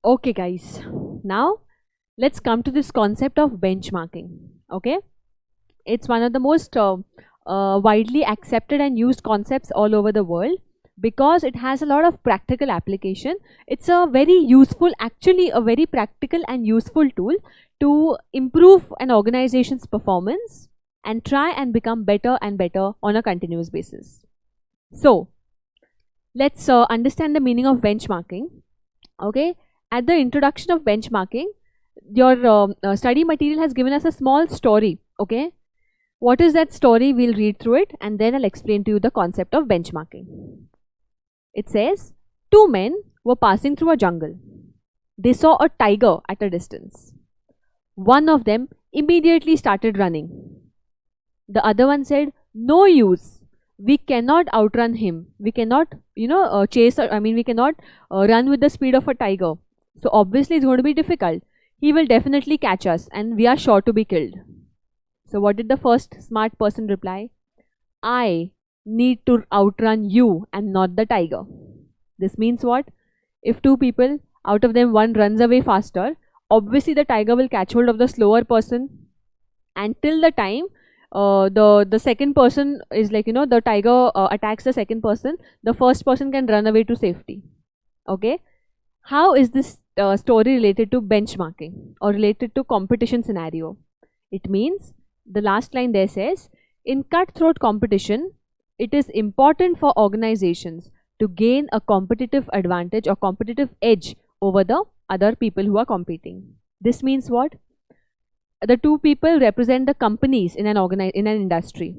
Okay, guys. Now let's come to this concept of benchmarking. Okay, it's one of the most widely accepted and used concepts all over the world because it has a lot of practical application. It's a very useful, actually, a very practical and useful tool to improve an organization's performance and try and become better and better on a continuous basis. So, let's understand the meaning of benchmarking. Okay, at the introduction of benchmarking, your study material has given us a small story. Okay, what is that story? We'll read through it and then I'll explain to you the concept of benchmarking. It says, two men were passing through a jungle. They saw a tiger at a distance. One of them immediately started running. The other one said, no use. We cannot outrun him. We cannot, chase, we cannot run with the speed of a tiger. So obviously it's going to be difficult. He will definitely catch us and we are sure to be killed. So what did the first smart person reply? I need to outrun you and not the tiger. This means what? If two people, out of them one runs away faster, obviously the tiger will catch hold of the slower person, and till the time the second person is the tiger attacks the second person, the first person can run away to safety. Okay, how is this story related to benchmarking or related to competition scenario? It means the last line there says, in cutthroat competition, it is important for organizations to gain a competitive advantage or competitive edge over the other people who are competing. This means what? The two people represent the companies in an industry,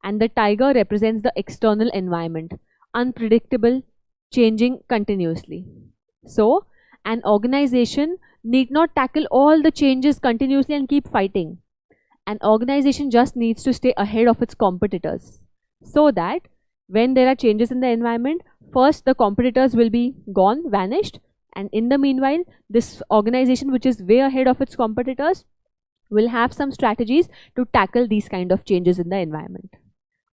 and the tiger represents the external environment, unpredictable, changing continuously. So an organization need not tackle all the changes continuously and keep fighting. An organization just needs to stay ahead of its competitors, so that when there are changes in the environment, first the competitors will be gone, vanished, and in the meanwhile this organization, which is way ahead of its competitors, will have some strategies to tackle these kind of changes in the environment.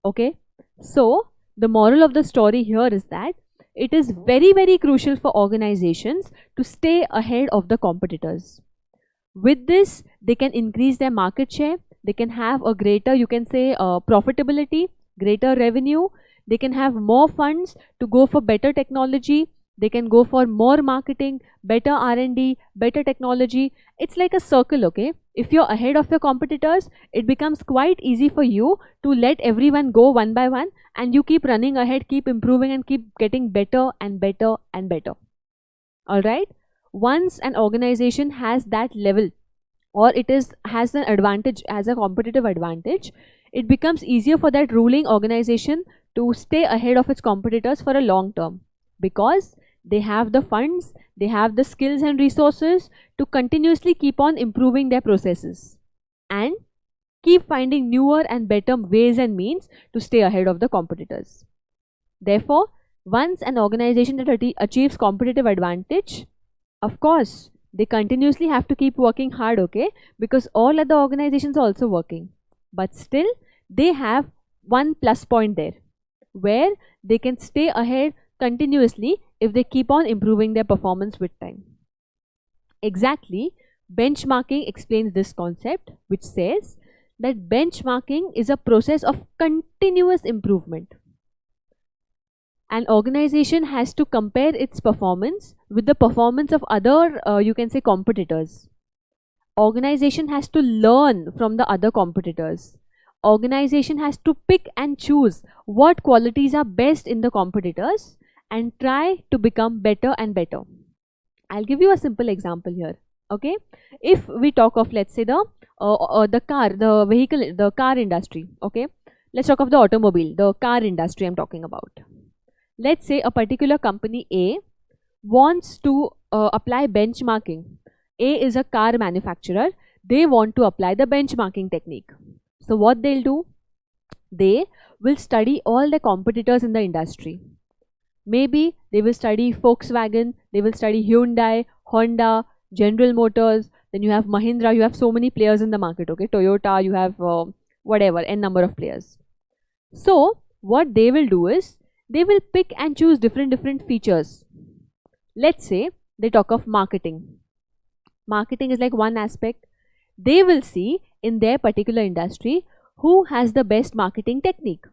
Okay, so the moral of the story here is that it is very, very crucial for organizations to stay ahead of the competitors. With this, they can increase their market share, they can have a greater, you can say, profitability, greater revenue, they can have more funds to go for better technology, they can go for more marketing, better R&D, better technology. It's like a circle, okay? If you're ahead of your competitors, it becomes quite easy for you to let everyone go one by one, and you keep running ahead, keep improving, and keep getting better and better and better. Alright? Once an organization has that level, or has an advantage, has a competitive advantage, it becomes easier for that ruling organization to stay ahead of its competitors for a long term, because they have the funds, they have the skills and resources to continuously keep on improving their processes and keep finding newer and better ways and means to stay ahead of the competitors. Therefore, once an organization that achieves competitive advantage, of course, they continuously have to keep working hard, okay? Because all other organizations are also working. But still, they have one plus point there, where they can stay ahead continuously if they keep on improving their performance with time. Exactly, benchmarking explains this concept, which says that benchmarking is a process of continuous improvement. An organization has to compare its performance with the performance of other, you can say, competitors. Organization has to learn from the other competitors. Organization has to pick and choose what qualities are best in the competitors and try to become better and better. I'll give you a simple example here. Okay, if we talk of, let's say, the car industry. Okay, let's talk of the automobile, the car industry I'm talking about. Let's say a particular company A wants to apply benchmarking. A is a car manufacturer. They want to apply the benchmarking technique. So what they'll do? They will study all the competitors in the industry. Maybe they will study Volkswagen, they will study Hyundai, Honda, General Motors, then you have Mahindra, you have so many players in the market, okay? Toyota, you have whatever, n number of players. So what they will do is, they will pick and choose different features. Let's say they talk of marketing. Marketing is like one aspect. They will see in their particular industry who has the best marketing technique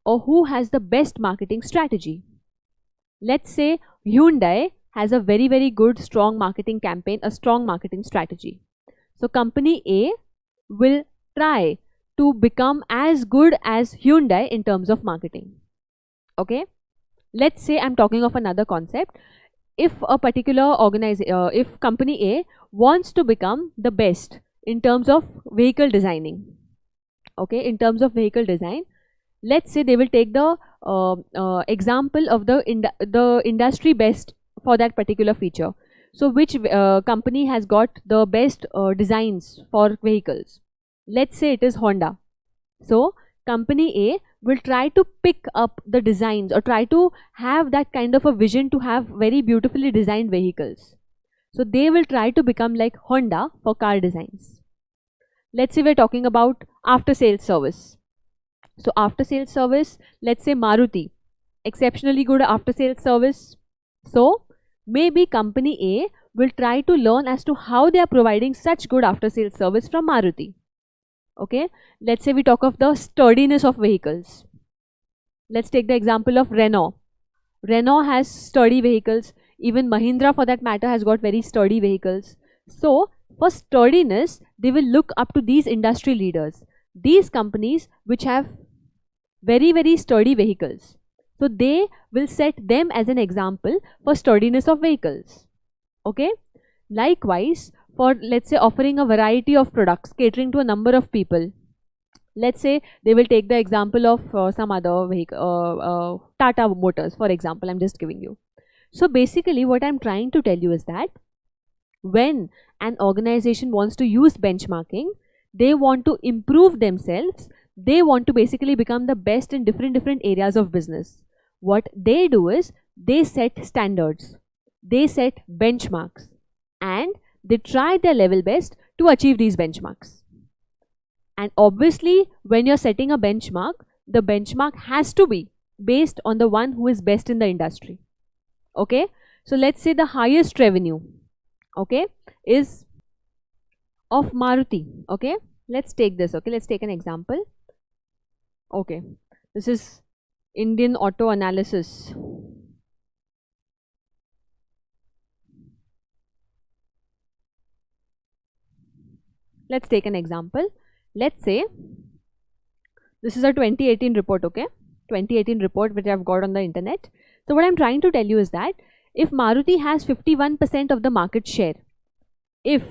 or who has the best marketing strategy. Let's say Hyundai has a very good strong marketing campaign, a strong marketing strategy. So company A will try to become as good as Hyundai in terms of marketing. Okay, let's say I'm talking of another concept. If a particular if company A wants to become the best in terms of vehicle designing, okay, in terms of vehicle design, let's say they will take the example of the industry best for that particular feature. So which company has got the best designs for vehicles? Let's say it is Honda. So company A will try to pick up the designs or try to have that kind of a vision to have very beautifully designed vehicles. So they will try to become like Honda for car designs. Let's say we're talking about after sales service. So after sales service, let's say Maruti, exceptionally good after sales service. So maybe company A will try to learn as to how they are providing such good after sales service from Maruti. Okay, let's say we talk of the sturdiness of vehicles. Let's take the example of Renault. Renault has sturdy vehicles. Even Mahindra for that matter has got very sturdy vehicles. So for sturdiness, they will look up to these industry leaders, these companies which have very sturdy vehicles. So they will set them as an example for sturdiness of vehicles. Okay, likewise, for let's say offering a variety of products catering to a number of people, let's say they will take the example of some other vehicle, Tata Motors for example, I'm just giving you. So basically what I'm trying to tell you is that when an organization wants to use benchmarking, they want to improve themselves, they want to basically become the best in different areas of business. What they do is they set standards, they set benchmarks, and they try their level best to achieve these benchmarks. And obviously when you're setting a benchmark, the benchmark has to be based on the one who is best in the industry. Okay, so let's say the highest revenue, okay, is of Maruti. Okay, let's take this. Okay, let's take an example. Okay, this is Indian Auto Analysis. Let's take an example. Let's say this is a 2018 report. Okay, 2018 report which I've got on the internet. So what I'm trying to tell you is that if Maruti has 51% of the market share, if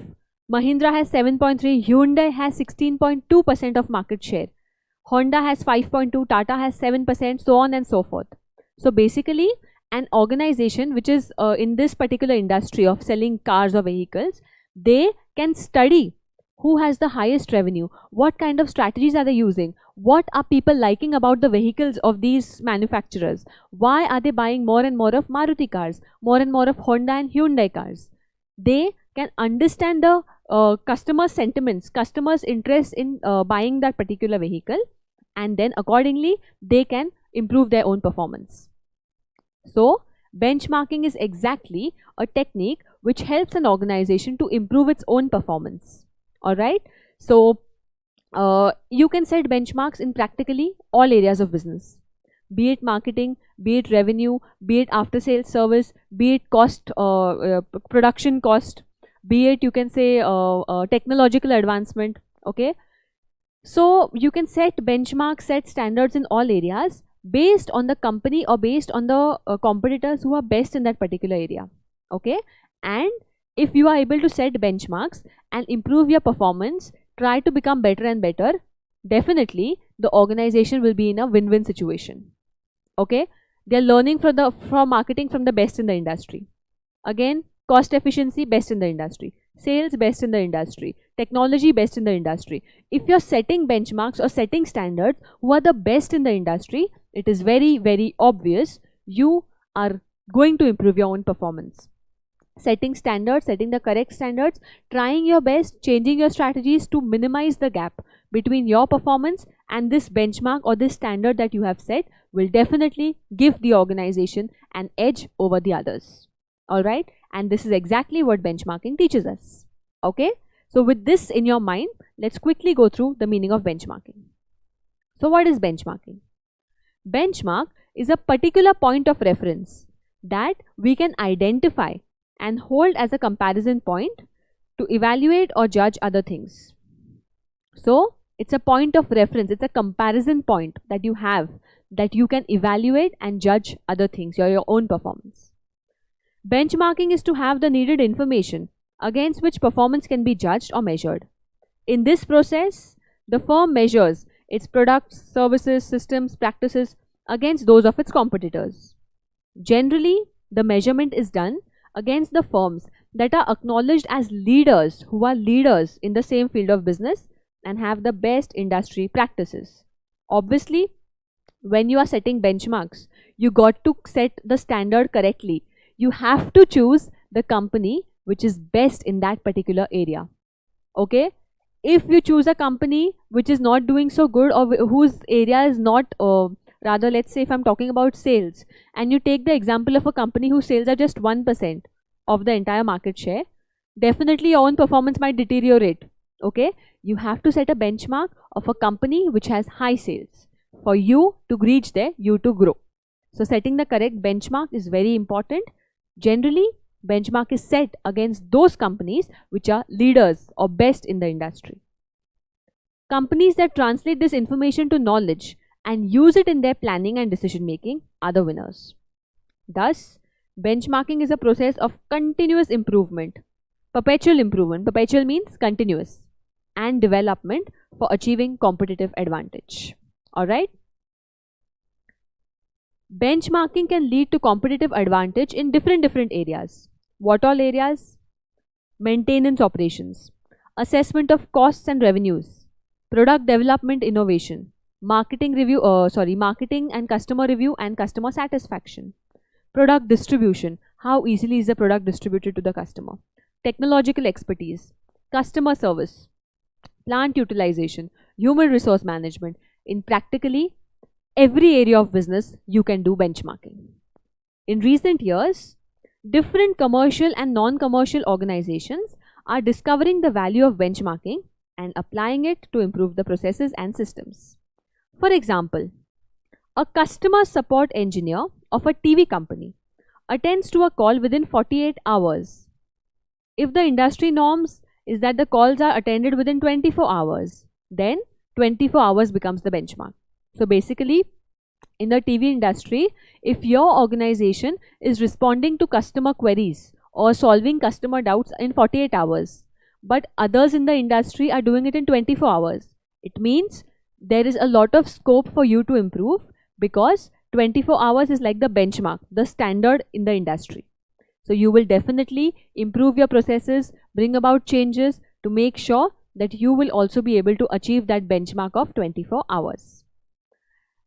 Mahindra has 7.3, Hyundai has 16.2% of market share, Honda has 5.2, Tata has 7%, so on and so forth. So basically an organization which is in this particular industry of selling cars or vehicles, they can study who has the highest revenue, what kind of strategies are they using, what are people liking about the vehicles of these manufacturers, why are they buying more and more of Maruti cars, more and more of Honda and Hyundai cars. They can understand the customer sentiments, customers' interest in buying that particular vehicle, and then accordingly they can improve their own performance. So benchmarking is exactly a technique which helps an organization to improve its own performance. Alright, so you can set benchmarks in practically all areas of business, be it marketing, be it revenue, be it after sales service, be it cost, production cost, be it you can say technological advancement. Okay, so you can set benchmarks, set standards in all areas based on the company or based on the competitors who are best in that particular area. Okay, and if you are able to set benchmarks and improve your performance, try to become better and better, definitely the organization will be in a win-win situation. Okay, they are learning from marketing from the best in the industry. Again, cost efficiency best in the industry, sales best in the industry, technology best in the industry. If you're setting benchmarks or setting standards who are the best in the industry, it is very obvious you are going to improve your own performance. Setting standards, setting the correct standards, trying your best, changing your strategies to minimize the gap between your performance and this benchmark or this standard that you have set will definitely give the organization an edge over the others. All right, and this is exactly what benchmarking teaches us. Okay, so with this in your mind, let's quickly go through the meaning of benchmarking. So what is benchmarking? Benchmark is a particular point of reference that we can identify and hold as a comparison point to evaluate or judge other things. So it's a point of reference, it's a comparison point that you have that you can evaluate and judge other things, your own performance. Benchmarking is to have the needed information against which performance can be judged or measured. In this process, the firm measures its products, services, systems, practices against those of its competitors. Generally, the measurement is done against the firms that are acknowledged as leaders, who are leaders in the same field of business and have the best industry practices. Obviously, when you are setting benchmarks, you got to set the standard correctly. You have to choose the company which is best in that particular area. Okay? If you choose a company which is not doing so good, or whose area is not, rather, let's say if I'm talking about sales, and you take the example of a company whose sales are just 1% of the entire market share, definitely your own performance might deteriorate. Okay? You have to set a benchmark of a company which has high sales for you to reach there, you to grow. So setting the correct benchmark is very important. Generally, benchmark is set against those companies which are leaders or best in the industry. Companies that translate this information to knowledge and use it in their planning and decision making are the winners. Thus, benchmarking is a process of continuous improvement, perpetual improvement. Perpetual means continuous, and development for achieving competitive advantage. Alright? Benchmarking can lead to competitive advantage in different areas. What all areas? Maintenance operations, assessment of costs and revenues, product development innovation, marketing and customer review and customer satisfaction, product distribution, how easily is the product distributed to the customer, technological expertise, customer service, plant utilization, human resource management. In practically every area of business, you can do benchmarking. In recent years, different commercial and non-commercial organizations are discovering the value of benchmarking and applying it to improve the processes and systems. For example, a customer support engineer of a TV company attends to a call within 48 hours. If the industry norms is that the calls are attended within 24 hours, then 24 hours becomes the benchmark. So basically, in the TV industry, if your organization is responding to customer queries or solving customer doubts in 48 hours, but others in the industry are doing it in 24 hours, it means there is a lot of scope for you to improve, because 24 hours is like the benchmark, the standard in the industry. So you will definitely improve your processes, bring about changes to make sure that you will also be able to achieve that benchmark of 24 hours.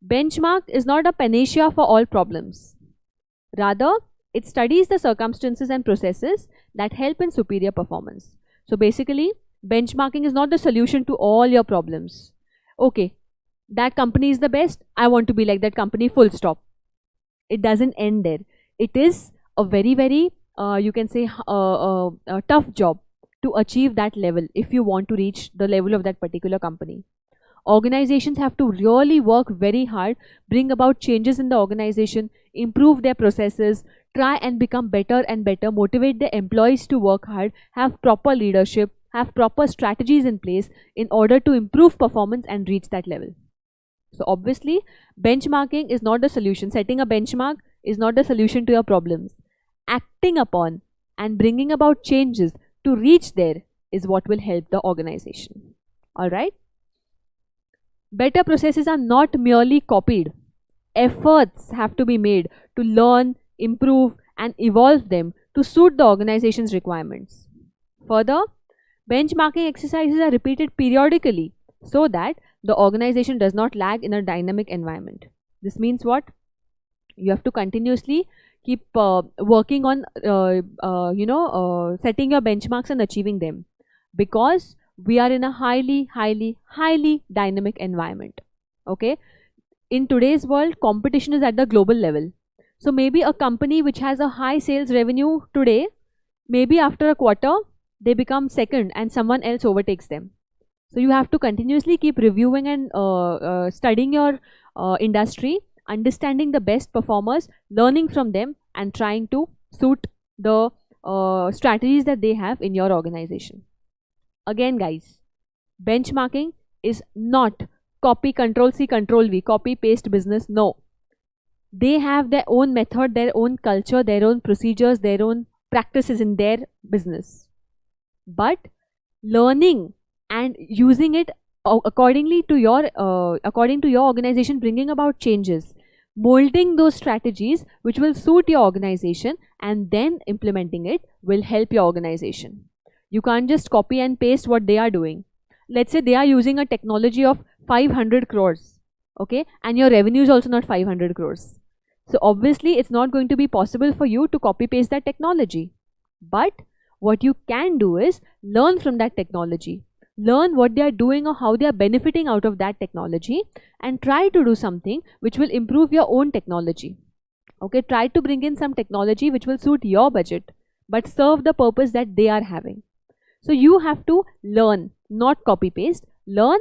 Benchmark is not a panacea for all problems. Rather, it studies the circumstances and processes that help in superior performance. So basically, benchmarking is not the solution to all your problems. Okay, that company is the best, I want to be like that company, full stop. It doesn't end there. It is a very, you can say, a tough job to achieve that level if you want to reach the level of that particular company. Organizations have to really work very hard, bring about changes in the organization, improve their processes, try and become better and better, motivate their employees to work hard, have proper leadership, have proper strategies in place in order to improve performance and reach that level. So obviously, benchmarking is not the solution. Setting a benchmark is not the solution to your problems. Acting upon and bringing about changes to reach there is what will help the organization. Alright? Better processes are not merely copied. Efforts have to be made to learn, improve, and evolve them to suit the organization's requirements. Further, benchmarking exercises are repeated periodically so that the organization does not lag in a dynamic environment. This means what? You have to continuously keep working on setting your benchmarks and achieving them, because we are in a highly dynamic environment. Okay, in today's world, competition is at the global level. So maybe a company which has a high sales revenue today, maybe after a quarter, they become second and someone else overtakes them. So you have to continuously keep reviewing and studying your industry, understanding the best performers, learning from them, and trying to suit the strategies that they have in your organization. Again, guys, benchmarking is not copy, control C, control V, copy, paste business. No. They have their own method, their own culture, their own procedures, their own practices in their business. But learning and using it accordingly to your according to your organization, bringing about changes, molding those strategies which will suit your organization, and then implementing it will help your organization. You can't just copy and paste what they are doing. Let's say they are using a technology of 500 crores, okay, and your revenue is also not 500 crores. So obviously it's not going to be possible for you to copy paste that technology. But what you can do is learn from that technology, learn what they are doing or how they are benefiting out of that technology, and try to do something which will improve your own technology. Okay, try to bring in some technology which will suit your budget but serve the purpose that they are having. So you have to learn, not copy paste. Learn,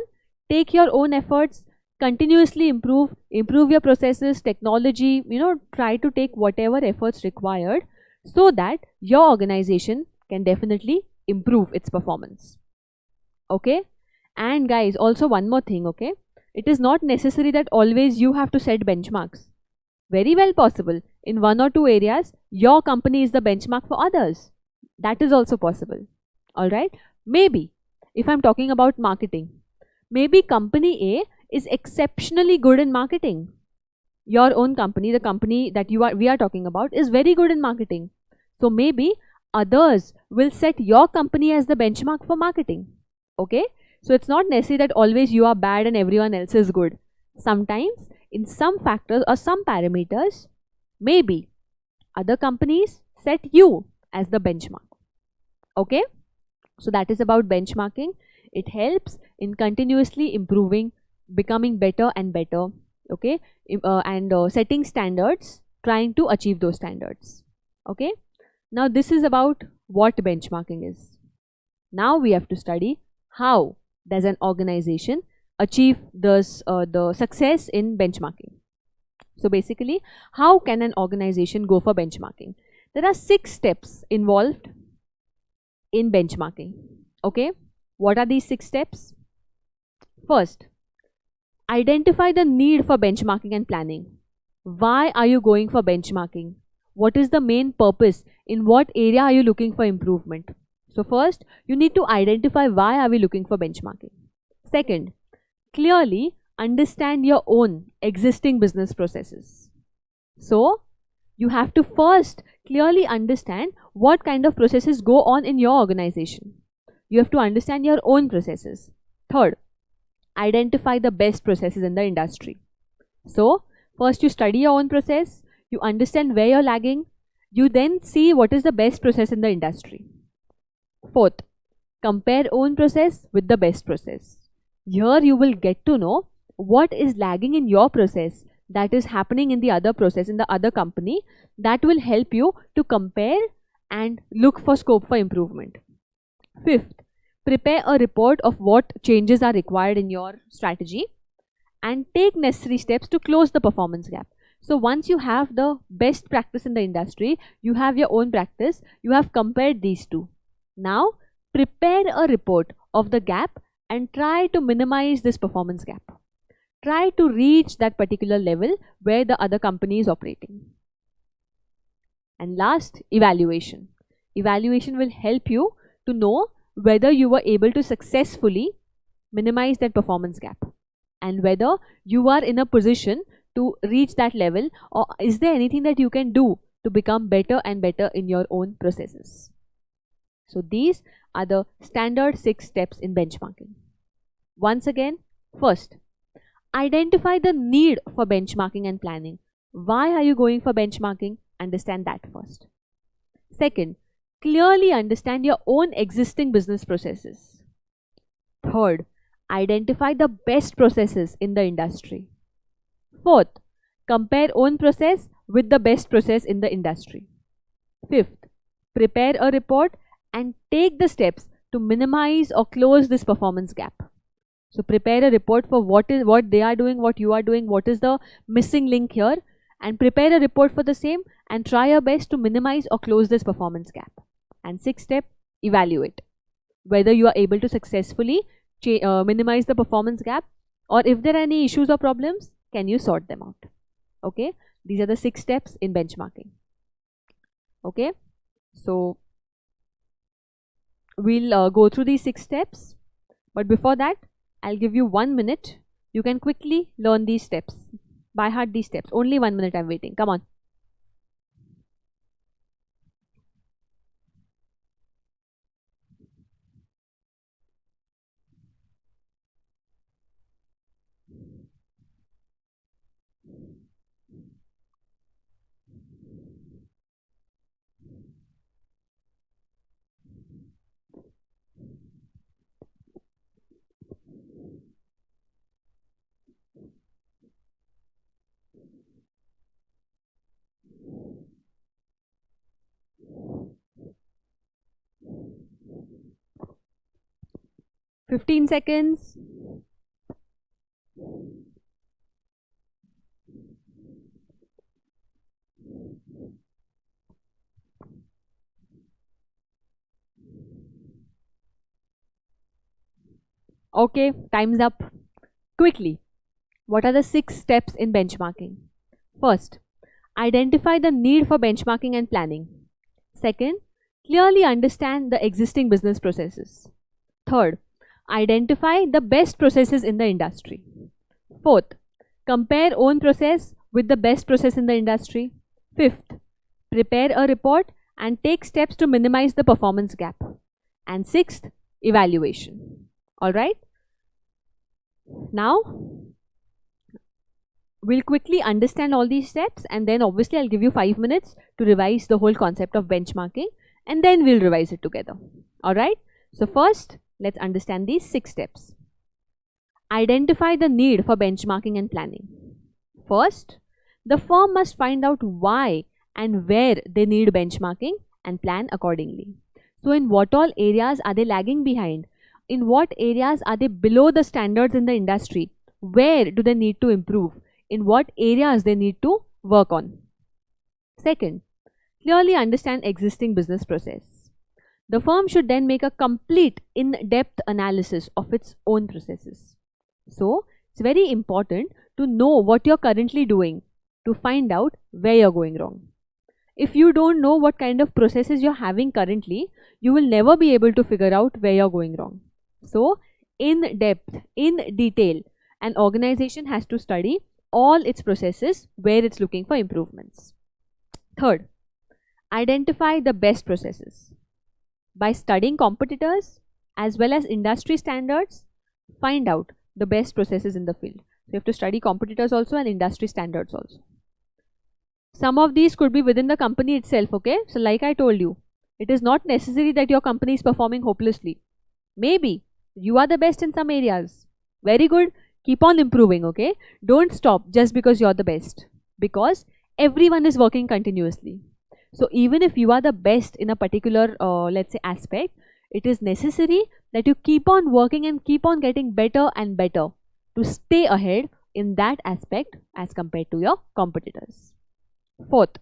take your own efforts, continuously improve your processes, technology, try to take whatever efforts required so that your organization can definitely improve its performance. Okay, and guys, also one more thing. Okay, it is not necessary that always you have to set benchmarks. Very well possible in one or two areas your company is the benchmark for others. That is also possible. All right, maybe if I'm talking about marketing, maybe company A is exceptionally good in marketing. Your own company, the company that we are talking about, is very good in marketing. So maybe others will set your company as the benchmark for marketing. Okay, so it's not necessary that always you are bad and everyone else is good. Sometimes in some factors or some parameters, maybe other companies set you as the benchmark. Okay, so that is about benchmarking. It helps in continuously improving, becoming better and better. Okay, and setting standards, trying to achieve those standards. Okay, now this is about what benchmarking is. Now we have to study how does an organization achieve the success in benchmarking. So basically, how can an organization go for benchmarking? There are 6 steps involved in benchmarking. Okay, what are these 6 steps? First, identify the need for benchmarking and planning. Why are you going for benchmarking? What is the main purpose? In what area are you looking for improvement? So first, you need to identify why are we looking for benchmarking. Second, clearly understand your own existing business processes. So you have to first clearly understand what kind of processes go on in your organization. You have to understand your own processes. Third, identify the best processes in the industry. So first you study your own process, you understand where you're lagging, you then see what is the best process in the industry. Fourth, compare own process with the best process. Here you will get to know what is lagging in your process that is happening in the other process, in the other company, that will help you to compare and look for scope for improvement. Fifth, prepare a report of what changes are required in your strategy and take necessary steps to close the performance gap. So once you have the best practice in the industry, you have your own practice, you have compared these two. Now prepare a report of the gap and try to minimize this performance gap. Try to reach that particular level where the other company is operating. And last, evaluation. Evaluation will help you to know whether you were able to successfully minimize that performance gap and whether you are in a position to reach that level, or is there anything that you can do to become better and better in your own processes. So these are the standard 6 steps in benchmarking. Once again, first, identify the need for benchmarking and planning. Why are you going for benchmarking? Understand that first. Second, clearly understand your own existing business processes. Third, identify the best processes in the industry. Fourth, compare own process with the best process in the industry. Fifth, prepare a report and take the steps to minimize or close this performance gap. So prepare a report for what they are doing, what you are doing, what is the missing link here, and prepare a report for the same and try your best to minimize or close this performance gap. And sixth step, evaluate whether you are able to successfully minimize the performance gap, or if there are any issues or problems, can you sort them out. Okay, these are the 6 steps in benchmarking. Okay, so we'll go through these 6 steps, but before that I'll give you 1 minute. You can quickly learn these steps, by heart these steps. Only 1 minute I'm waiting. Come on. Fifteen seconds. Okay, time's up. Quickly, what are the 6 steps in benchmarking? First, identify the need for benchmarking and planning. Second, clearly understand the existing business processes. Third, identify the best processes in the industry. Fourth, compare own process with the best process in the industry. Fifth, prepare a report and take steps to minimize the performance gap. And sixth, evaluation. Alright? Now, we'll quickly understand all these steps, and then obviously I'll give you 5 minutes to revise the whole concept of benchmarking, and then we'll revise it together. Alright? So first, let's understand these 6 steps. Identify the need for benchmarking and planning. First, the firm must find out why and where they need benchmarking and plan accordingly. So in what all areas are they lagging behind? In what areas are they below the standards in the industry? Where do they need to improve? In what areas they need to work on? Second, clearly understand existing business process. The firm should then make a complete in-depth analysis of its own processes. So, it's very important to know what you're currently doing to find out where you're going wrong. If you don't know what kind of processes you're having currently, you will never be able to figure out where you're going wrong. So, in depth, in detail, an organization has to study all its processes where it's looking for improvements. Third, identify the best processes. By studying competitors as well as industry standards, find out the best processes in the field. So you have to study competitors also and industry standards also. Some of these could be within the company itself, okay? So like I told you, it is not necessary that your company is performing hopelessly. Maybe you are the best in some areas. Very good. Keep on improving, okay? Don't stop just because you're the best, because everyone is working continuously. So even if you are the best in a particular, let's say, aspect, it is necessary that you keep on working and keep on getting better and better to stay ahead in that aspect as compared to your competitors. Fourth,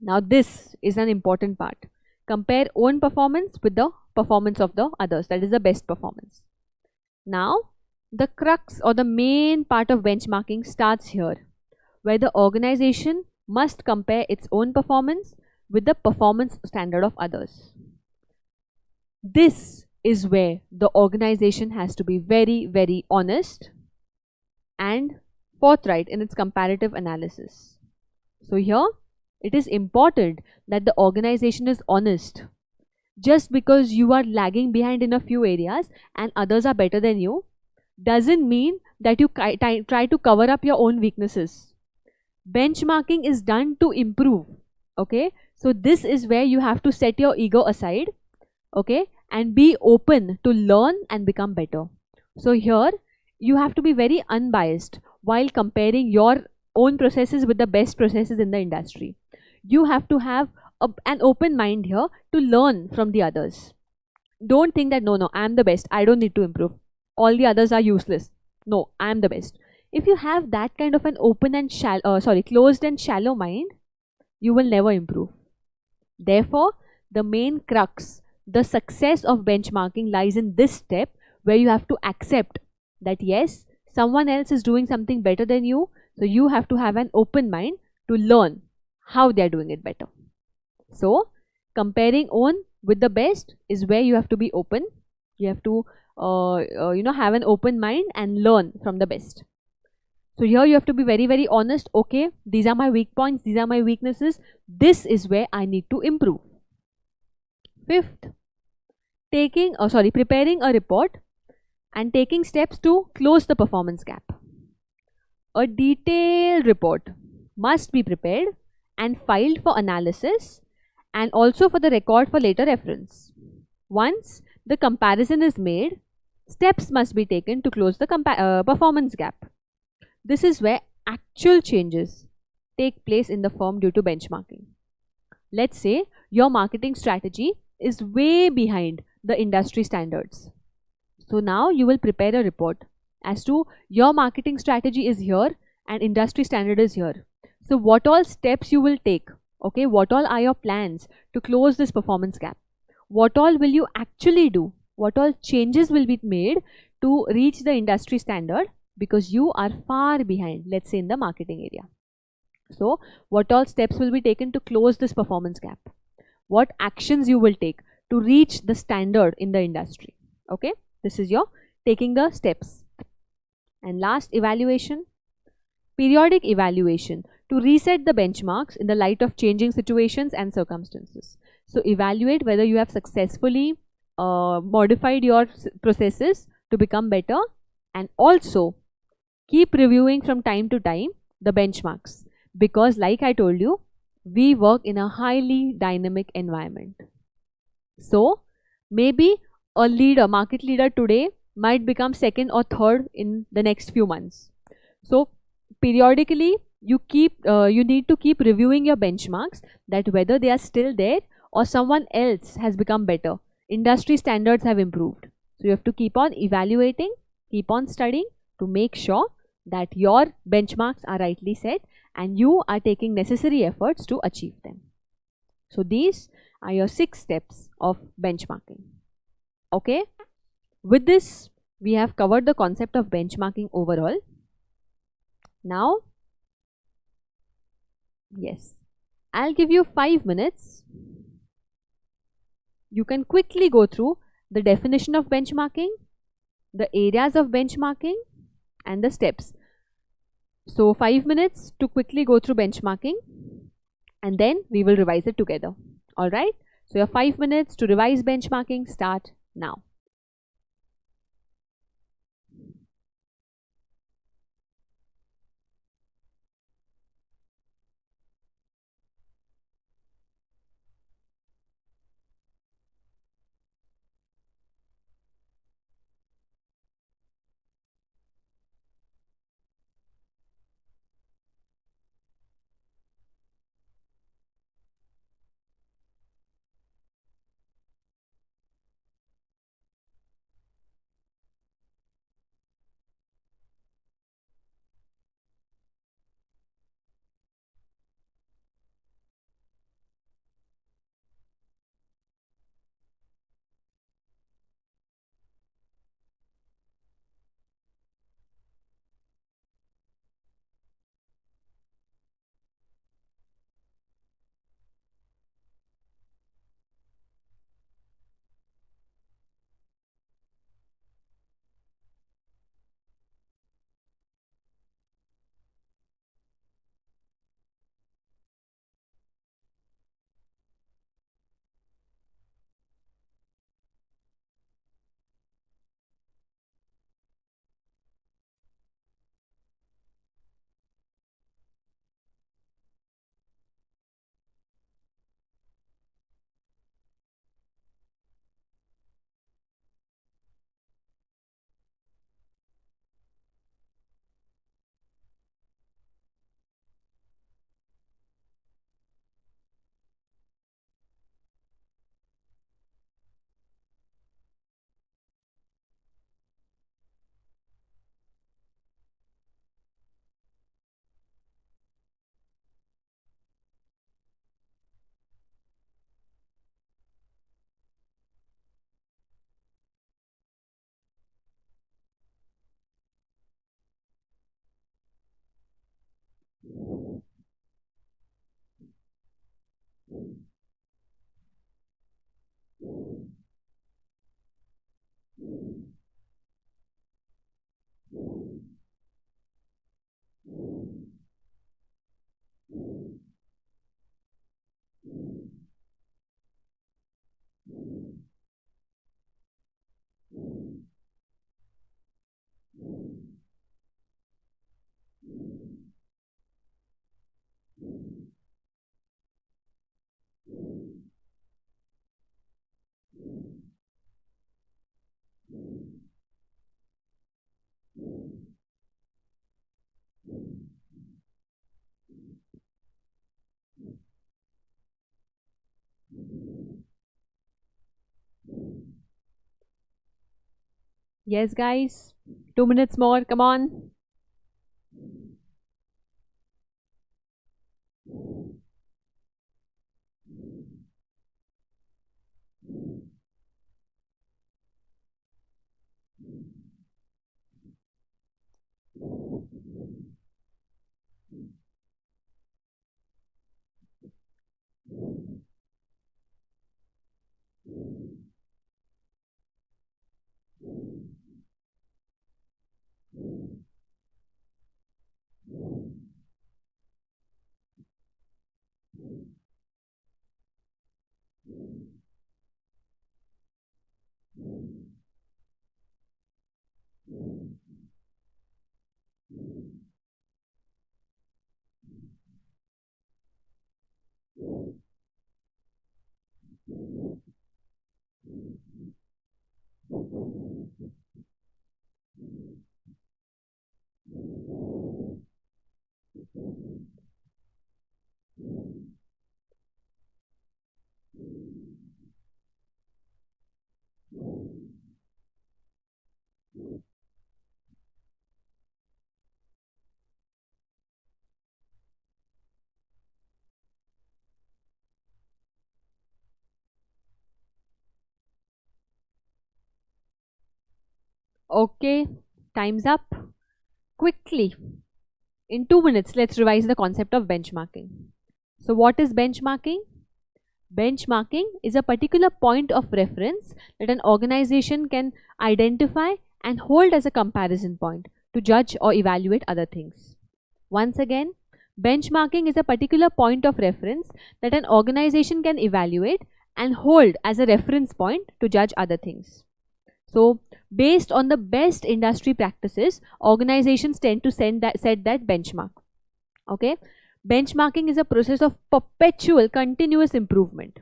now this is an important part. Compare own performance with the performance of the others, that is the best performance. Now, the crux or the main part of benchmarking starts here, where the organization must compare its own performance with the performance standard of others. This is where the organization has to be very, very honest and forthright in its comparative analysis. So here, it is important that the organization is honest. Just because you are lagging behind in a few areas and others are better than you, doesn't mean that you try to cover up your own weaknesses. Benchmarking is done to improve, okay? So this is where you have to set your ego aside, okay, and be open to learn and become better. So here, you have to be very unbiased while comparing your own processes with the best processes in the industry. You have to have an open mind here to learn from the others. Don't think that no, I'm the best, I don't need to improve, all the others are useless. No, I'm the best. If you have that kind of an open and closed and shallow mind, you will never improve. Therefore, the main crux, the success of benchmarking lies in this step, where you have to accept that yes, someone else is doing something better than you, so you have to have an open mind to learn how they are doing it better. So, comparing own with the best is where you have to be open. You have to, have an open mind and learn from the best. So here you have to be very, very honest. Okay, these are my weak points, these are my weaknesses. This is where I need to improve. Fifth, preparing a report and taking steps to close the performance gap. A detailed report must be prepared and filed for analysis and also for the record for later reference. Once the comparison is made, steps must be taken to close the performance gap. This is where actual changes take place in the firm due to benchmarking. Let's say your marketing strategy is way behind the industry standards. So now you will prepare a report as to your marketing strategy is here and industry standard is here. So what all steps you will take? Okay, what all are your plans to close this performance gap? What all will you actually do? What all changes will be made to reach the industry standard, because you are far behind, let's say in the marketing area. So what all steps will be taken to close this performance gap? What actions you will take to reach the standard in the industry? Okay, this is your taking the steps. And last, evaluation. Periodic evaluation to reset the benchmarks in the light of changing situations and circumstances. So evaluate whether you have successfully modified your processes to become better, and also keep reviewing from time to time the benchmarks, because like I told you, we work in a highly dynamic environment. So maybe a market leader today might become second or third in the next few months. So periodically you need to keep reviewing your benchmarks, that whether they are still there or someone else has become better, industry standards have improved. So you have to keep on evaluating, keep on studying to make sure that your benchmarks are rightly set and you are taking necessary efforts to achieve them. So these are your 6 steps of benchmarking. Okay, with this we have covered the concept of benchmarking overall. Now, yes, I'll give you 5 minutes. You can quickly go through the definition of benchmarking, the areas of benchmarking, and the steps. So 5 minutes to quickly go through benchmarking, and then we will revise it together. Alright, so your 5 minutes to revise benchmarking start now. Yes, guys. 2 minutes more. Come on. Okay, time's up. Quickly, in 2 minutes, let's revise the concept of benchmarking. So, what is benchmarking? Benchmarking is a particular point of reference that an organization can identify and hold as a comparison point to judge or evaluate other things. Once again, benchmarking is a particular point of reference that an organization can evaluate and hold as a reference point to judge other things. So, based on the best industry practices, organizations tend to set that benchmark. Okay, benchmarking is a process of perpetual continuous improvement.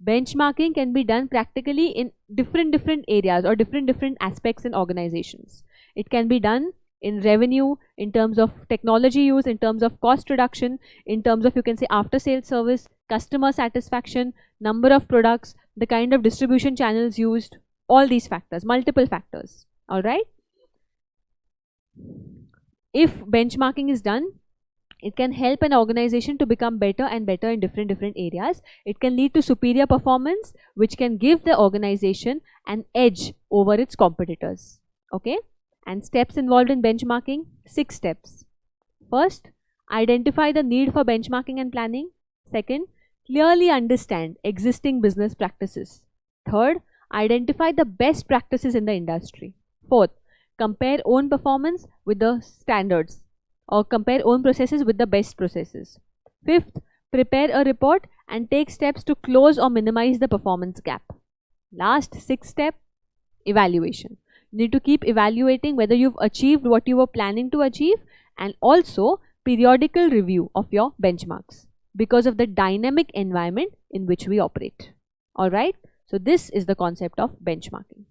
Benchmarking can be done practically in different areas or different aspects in organizations. It can be done in revenue, in terms of technology use, in terms of cost reduction, in terms of, you can say, after sales service, customer satisfaction, number of products, the kind of distribution channels used, all these factors, multiple factors. All right. If benchmarking is done, it can help an organization to become better and better in different areas. It can lead to superior performance, which can give the organization an edge over its competitors. Okay. And steps involved in benchmarking, 6 steps. First, identify the need for benchmarking and planning. Second, clearly understand existing business practices. Third, identify the best practices in the industry. Fourth, compare own performance with the standards, or compare own processes with the best processes. Fifth, prepare a report and take steps to close or minimize the performance gap. Last, 6th step, evaluation. You need to keep evaluating whether you've achieved what you were planning to achieve, and also periodical review of your benchmarks because of the dynamic environment in which we operate. All right. So this is the concept of benchmarking.